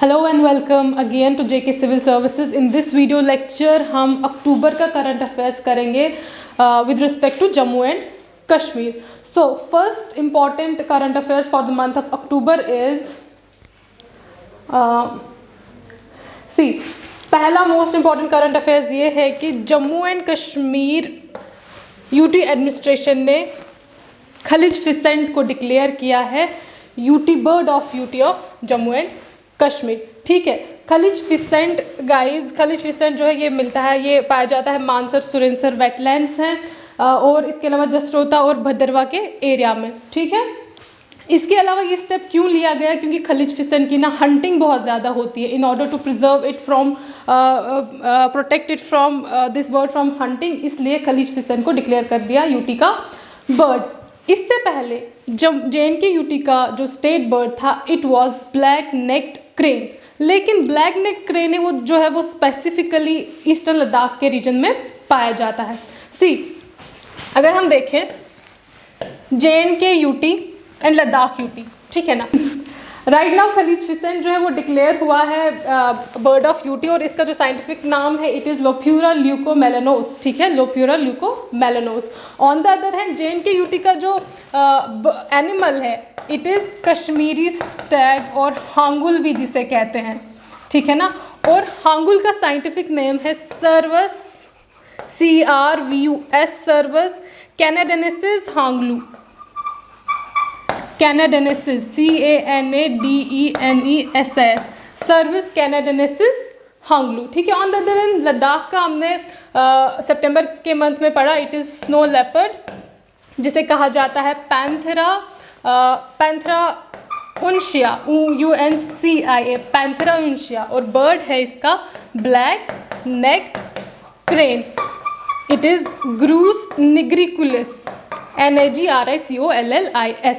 Hello and welcome again to JK civil services. In this video lecture हम October का current affairs करेंगे with respect to Jammu and Kashmir. So first important current affairs for the month of October is पहला most important current affairs ये है कि Jammu and Kashmir UT administration ने kalij pheasant को declare किया है UT bird of UT of Jammu and Kashmir. ठीक है, खलिज फिसेंट गाइस, खलिज फिसेंट जो है ये मिलता है, ये पाया जाता है मानसर सुरेंसर वेटलैंड्स हैं और इसके अलावा जसरोता और भद्रवा के एरिया में। ठीक है, इसके अलावा ये स्टेप क्यों लिया गया? क्योंकि खलिज फिसेंट की ना हंटिंग बहुत ज़्यादा होती है। In order to preserve it from protect it from this bird from hunting, इसलिए खलिज फिसेंट को डिक्लेयर कर दिया यूटी का बर्ड। इससे पहले जब JNK यूटी का जो स्टेट बर्ड था it was black necked crane, लेकिन ब्लैक नेक क्रेन वो जो है वो स्पेसिफिकली ईस्टर्न लद्दाख के रीजन में पाया जाता है। अगर हम देखें JNK UT and Ladakh UT, ठीक है ना, राइट नाउ खलिज फिसेंट जो है वो डिक्लेयर हुआ है बर्ड ऑफ यूटी और इसका जो साइंटिफिक नाम है इट इज़ लोप्यूरा ल्यूकोमेलानोस। ठीक है, Lophura leucomelanos. On the other hand JNK UT का जो एनिमल है इट इज़ कश्मीरी स्टैग और हांगुल भी जिसे कहते हैं। ठीक है ना, और हांगुल का साइंटिफिक नेम है सर्वस CRVUS सर्वस कैनाडेनेसिस Hanglu, कैनाडेनेसिस CANADENESIS service कैनाडेनेसिस Hanglu. ठीक है, on the other hand Ladakh का हमने सितंबर के मंथ में पढ़ा, इट इज़ स्नो लेपर्ड जिसे कहा जाता है Panthera uncia UNCIA Panthera uncia, और बर्ड है इसका black necked crane, it is Grus nigricollis NAGRICOLLIS।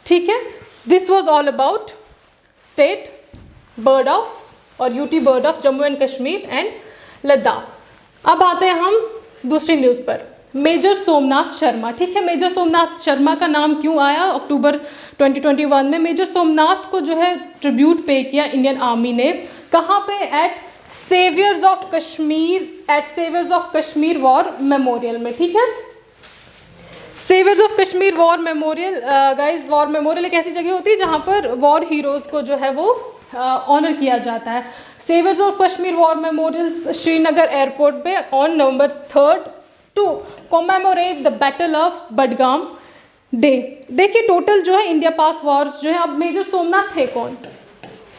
ठीक है, this was all about state bird of और UT bird of Jammu and Kashmir and Ladakh. अब आते हैं हम दूसरी न्यूज़ पर, मेजर सोमनाथ शर्मा। ठीक है, मेजर सोमनाथ शर्मा का नाम क्यों आया अक्टूबर 2021 में? मेजर सोमनाथ को जो है ट्रिब्यूट पे किया इंडियन आर्मी ने, कहाँ पे? At saviours of Kashmir war memorial में। ठीक है, saviours of Kashmir war memorial guys, war memorial एक ऐसी जगह होती है जहाँ पर वॉर हीरोज़ को जो है वो ऑनर किया जाता है। Saviours of Kashmir war memorial Srinagar airport पे on November 3rd to commemorate the battle of Badgam day. देखिए टोटल जो है इंडिया पाक वॉर जो है, अब मेजर सोमनाथ थे कौन?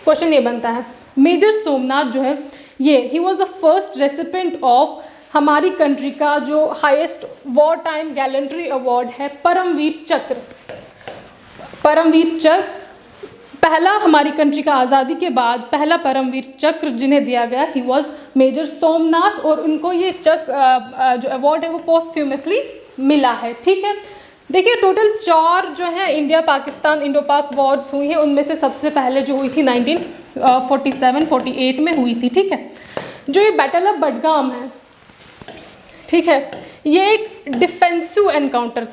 क्वेश्चन ये बनता है। मेजर सोमनाथ जो है ये he was the first recipient of हमारी कंट्री का जो highest war time gallantry award है परमवीर चक्र। परमवीर चक्र पहला हमारी कंट्री का आज़ादी के बाद पहला परमवीर चक्र जिन्हें दिया गया ही वॉज मेजर सोमनाथ, और उनको ये चक्र जो अवार्ड है वो पोस्ट्यूमसली मिला है। ठीक है, देखिए टोटल 4 जो है इंडिया पाकिस्तान इंडो पाक वॉर्स हुई हैं, उनमें से सबसे पहले जो हुई थी 1947-48 में हुई थी। ठीक है, जो ये बैटल ऑफ बडगाम है, ठीक है, ये एक डिफेंसिव एनकाउंटर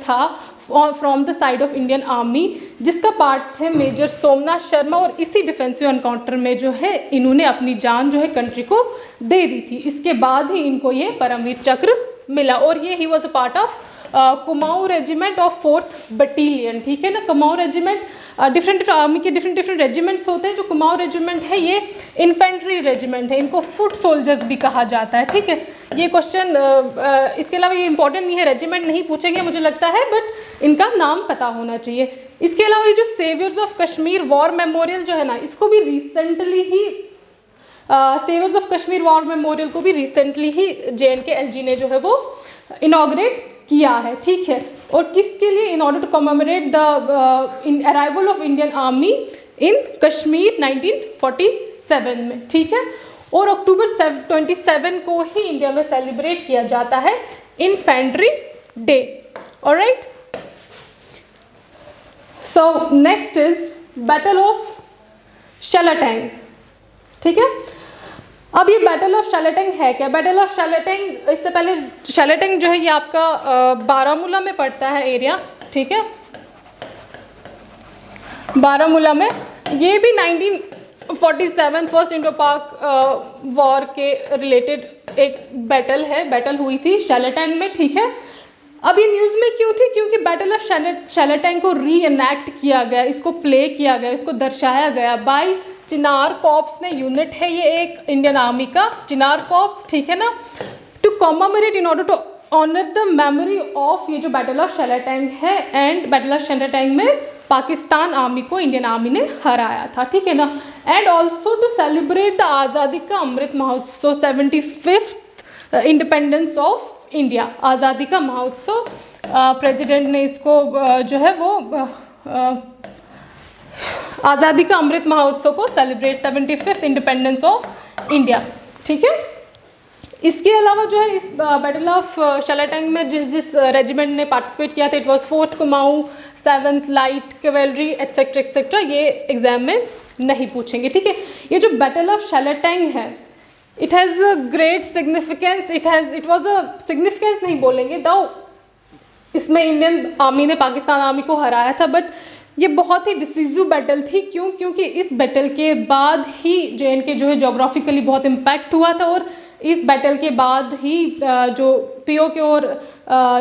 था from the side of Indian army, जिसका पार्ट थे मेजर सोमनाथ शर्मा, और इसी डिफेंसिव एनकाउंटर में जो है इन्होंने अपनी जान जो है कंट्री को दे दी थी। इसके बाद ही इनको ये परमवीर चक्र मिला, और ये he was a part of Kumaon regiment of 4th battalion. ठीक है ना, कुमाऊं रेजिमेंट डिफरेंट आर्मी के डिफरेंट रेजिमेंट्स होते हैं। जो कुमाऊं रेजिमेंट है ये इन्फेंट्री रेजिमेंट है, इनको फुट सोल्जर्स भी कहा जाता है। ठीक है, ये क्वेश्चन इसके अलावा ये इंपॉर्टेंट नहीं है, रेजिमेंट नहीं पूछेंगे मुझे लगता है, बट इनका नाम पता होना चाहिए। इसके अलावा ये जो saviours of Kashmir war memorial जो है ना, इसको भी recently he saviours of Kashmir war memorial को भी रिसेंटली ही JNK LG ने जो है वो इनॉग्रेट किया है। ठीक है, और किसके लिए? In order to commemorate the arrival of Indian army in Kashmir 1947 में। ठीक है, और अक्टूबर 27 को ही इंडिया में सेलिब्रेट किया जाता है infantry day. Alright, so next is battle of Shalateng. ठीक है, अब ये बैटल ऑफ शैलाटेंग है क्या? बैटल ऑफ शैलाटेंग, इससे पहले शैलाटेंग जो है ये आपका बारामूला में पड़ता है एरिया। ठीक है, बारामूला में ये भी 1947 फर्स्ट इंडो पाक वॉर के रिलेटेड एक बैटल हुई थी शैलटैंग में, ठीक है। अब ये न्यूज़ में क्यों थी? क्योंकि बैटल ऑफ शैलटैंग को री एनैक्ट किया गया, इसको प्ले किया गया, इसको दर्शाया गया बाय चिनार कॉर्प्स ने यूनिट है ये एक इंडियन आर्मी का, चिनार कॉर्प्स, ठीक है ना, to commemorate in order to honour the memory of ये जो बैटल ऑफ शैलटैंग है। एंड बैटल ऑफ शैलटैंग में पाकिस्तान आर्मी को इंडियन आर्मी ने हराया था, ठीक है ना। And also to celebrate the Azadi ka Amrit Mahotsav, 75th independence of India, आज़ादी का महोत्सव। प्रेसिडेंट ने इसको जो है वो आज़ादी का अमृत महोत्सव को celebrate 75th independence of India, ठीक है। इसके अलावा जो है इस बैटल ऑफ शैलटैंग में जिस रेजिमेंट ने पार्टिसिपेट किया था, it was 4th Kumaon, 7th light cavalry etcetera etcetera, ये एग्जाम में नहीं पूछेंगे, ठीक है। ये जो बैटल ऑफ शैलटैंग है, it has a great significance, it was a significance नहीं बोलेंगे दो, इसमें इंडियन आर्मी ने पाकिस्तान आर्मी को हराया था, बट ये बहुत ही डिसीजिव बैटल थी। क्यों? क्योंकि इस बैटल के बाद ही JNK जो है जोग्राफिकली बहुत इम्पैक्ट हुआ था, और इस बैटल के बाद ही जो POK और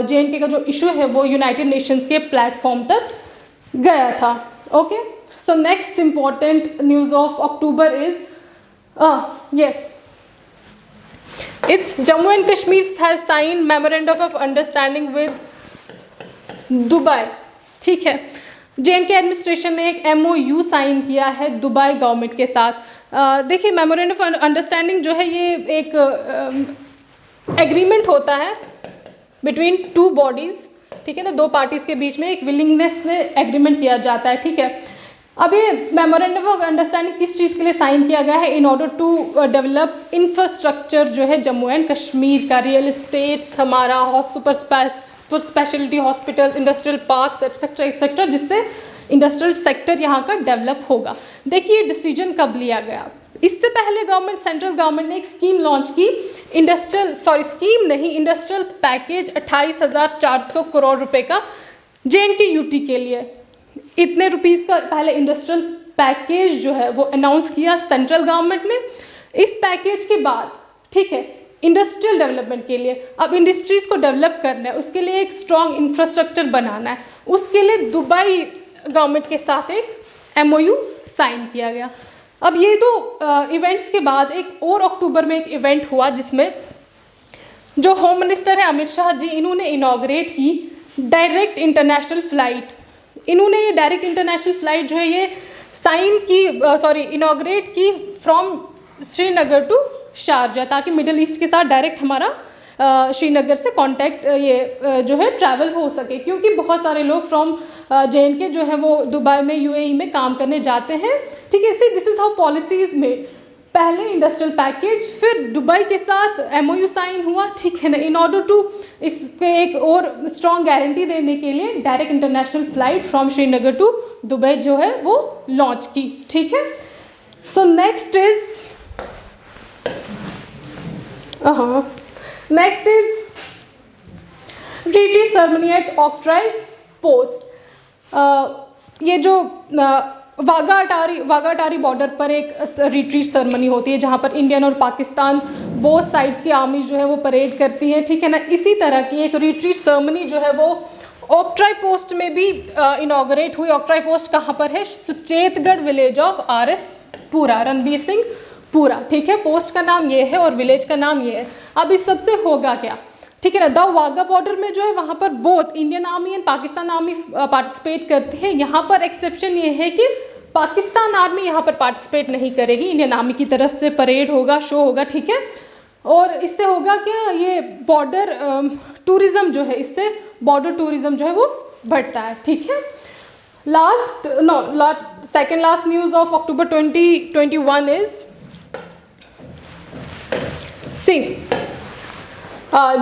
JNK का जो इशू है वो यूनाइटेड नेशंस के प्लेटफॉर्म तक गया था। Okay, so next important news of October is yes, it's Jammu and Kashmir has sign memorandum of understanding with Dubai, ठीक है। JNK एडमिनिस्ट्रेशन ने एक MOU साइन किया है दुबई गवर्नमेंट के साथ। देखिए, मेमोरेंडम ऑफ अंडरस्टैंडिंग जो है ये एक एग्रीमेंट होता है बिटवीन टू बॉडीज़, ठीक है ना, दो पार्टीज़ के बीच में एक विलिंगनेस से एग्रीमेंट किया जाता है, ठीक है। अब ये मेमोरेंडम ऑफ अंडरस्टैंडिंग किस चीज़ के लिए साइन किया गया है? In order to develop infrastructure जो है जम्मू एंड कश्मीर का, रियल इस्टेट्स हमारा, super speciality hospitals, industrial parks etcetera etcetera, जिससे इंडस्ट्रियल सेक्टर यहाँ का डेवलप होगा। देखिए डिसीजन कब लिया गया? इससे पहले सेंट्रल गवर्नमेंट ने एक स्कीम लॉन्च की, इंडस्ट्रियल पैकेज 28,400 करोड़ रुपए का JNK UT के लिए। इतने रुपीस का पहले इंडस्ट्रियल पैकेज जो है वो अनाउंस किया सेंट्रल गवर्नमेंट ने। इस पैकेज के बाद, ठीक है, इंडस्ट्रियल डेवलपमेंट के लिए, अब इंडस्ट्रीज़ को डेवलप करना है, उसके लिए एक स्ट्रॉन्ग इंफ्रास्ट्रक्चर बनाना है, उसके लिए दुबई गवर्नमेंट के साथ एक MOU साइन किया गया। अब ये दो इवेंट्स के बाद एक और अक्टूबर में एक इवेंट हुआ जिसमें जो होम मिनिस्टर है अमित शाह जी, इन्होंने इनॉग्रेट की डायरेक्ट इंटरनेशनल फ़्लाइट। इन्होंने ये डायरेक्ट इंटरनेशनल फ़्लाइट जो है ये इनॉग्रेट की फ्रॉम श्रीनगर टू शारजा, ताकि मिडल ईस्ट के साथ डायरेक्ट हमारा श्रीनगर से कांटेक्ट ये जो है ट्रैवल हो सके, क्योंकि बहुत सारे लोग फ्रॉम JNK जो है वो दुबई में UAE में काम करने जाते हैं, ठीक है। This is how policy is made. पहले इंडस्ट्रियल पैकेज, फिर दुबई के साथ MOU साइन हुआ, ठीक है ना, इन ऑर्डर टू इसके एक और स्ट्रॉन्ग गारंटी देने के लिए direct international flight from Srinagar to Dubai जो है वो लॉन्च की, ठीक है। So next is retreat ceremony at Octroi post. ये जो वाघा अटारी बॉर्डर पर एक रिट्रीट सेरेमनी होती है जहाँ पर इंडियन और पाकिस्तान बोथ साइड्स की आर्मी जो है वो परेड करती है, ठीक है ना। इसी तरह की एक रिट्रीट सेरेमनी जो है वो ऑक्ट्राई पोस्ट में भी इनॉग्रेट हुई। ऑक्ट्राई पोस्ट कहाँ पर है? सुचेतगढ़ विलेज ऑफ RS पुरा, रणबीर सिंह पुरा, ठीक है। पोस्ट का नाम ये है और विलेज का नाम ये है। अब इस सब से होगा क्या, ठीक है ना, द वाघा बॉर्डर में जो है वहाँ पर both Indian army and Pakistan army participate करती है। यहाँ पर एक्सेप्शन ये है कि पाकिस्तान आर्मी यहाँ पर पार्टिसिपेट नहीं करेगी, इंडियन आर्मी की तरफ से परेड होगा, शो होगा, ठीक है। और इससे होगा क्या, ये बॉर्डर टूरिज़्म जो है, इससे बॉर्डर टूरिज़्म जो है वो बढ़ता है, ठीक है। Second last news of October 2021 is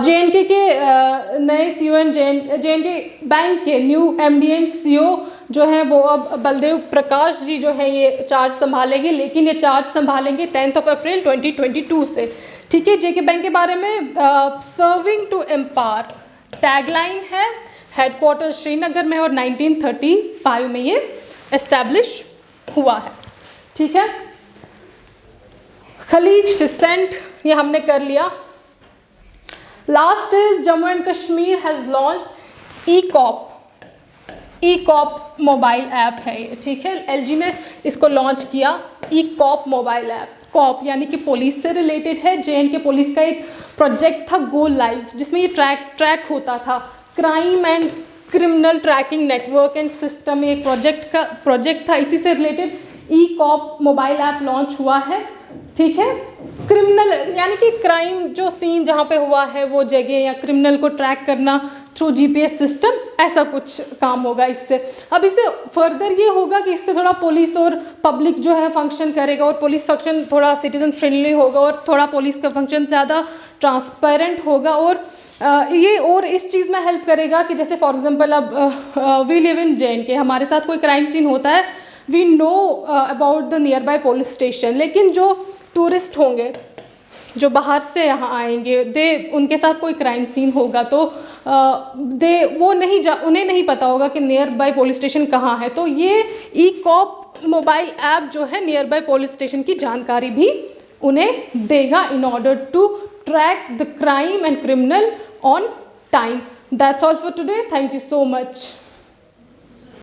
JNK के नए CEO एंड JNK बैंक के न्यू MD एंड CEO जो हैं वो अब बलदेव प्रकाश जी जो है ये चार्ज संभालेंगे, लेकिन ये चार्ज संभालेंगे 10 अप्रैल 2022 से, ठीक है। JK बैंक के बारे में सर्विंग टू एम्पावर टैगलाइन है, हेडक्वार्टर श्रीनगर में और 1935 में ये एस्टैब्लिश हुआ है। ठीक है, खलीज फिसेंट ये हमने कर लिया। Last is Jammu and Kashmir has launched E cop mobile app है ये। ठीक है, एलजी ने इसको लॉन्च किया, ई कॉप मोबाइल ऐप। कॉप यानी कि पुलिस से रिलेटेड है। जेएनके पुलिस का एक प्रोजेक्ट था गो लाइव, जिसमें ये ट्रैक होता था, crime and criminal tracking network and system, एक प्रोजेक्ट था। इसी से रिलेटेड ई कॉप मोबाइल ऐप लॉन्च हुआ है। ठीक है, क्रिमिनल यानी कि क्राइम जो सीन जहाँ पे हुआ है वो जगह, या क्रिमिनल को ट्रैक करना थ्रू जीपीएस सिस्टम, ऐसा कुछ काम होगा इससे। अब इससे फर्दर ये होगा कि इससे थोड़ा पुलिस और पब्लिक जो है फंक्शन करेगा, और पुलिस फंक्शन थोड़ा सिटीजन फ्रेंडली होगा, और थोड़ा पुलिस का फंक्शन ज़्यादा ट्रांसपेरेंट होगा, और ये और इस चीज़ में हेल्प करेगा कि जैसे फॉर एग्जांपल अब वी लिव इन जेएनके, हमारे साथ कोई क्राइम सीन होता है, we know about the nearby police station, लेकिन जो टूरिस्ट होंगे जो बाहर से यहाँ आएंगे, उनके साथ कोई क्राइम सीन होगा तो उन्हें नहीं पता होगा कि नियर बाय पुलिस स्टेशन कहाँ है। तो ये ई कॉप मोबाइल ऐप जो है नियर बाय पुलिस स्टेशन की जानकारी भी उन्हें देगा in order to track the crime and criminal on time. That's all for today, thank you so much.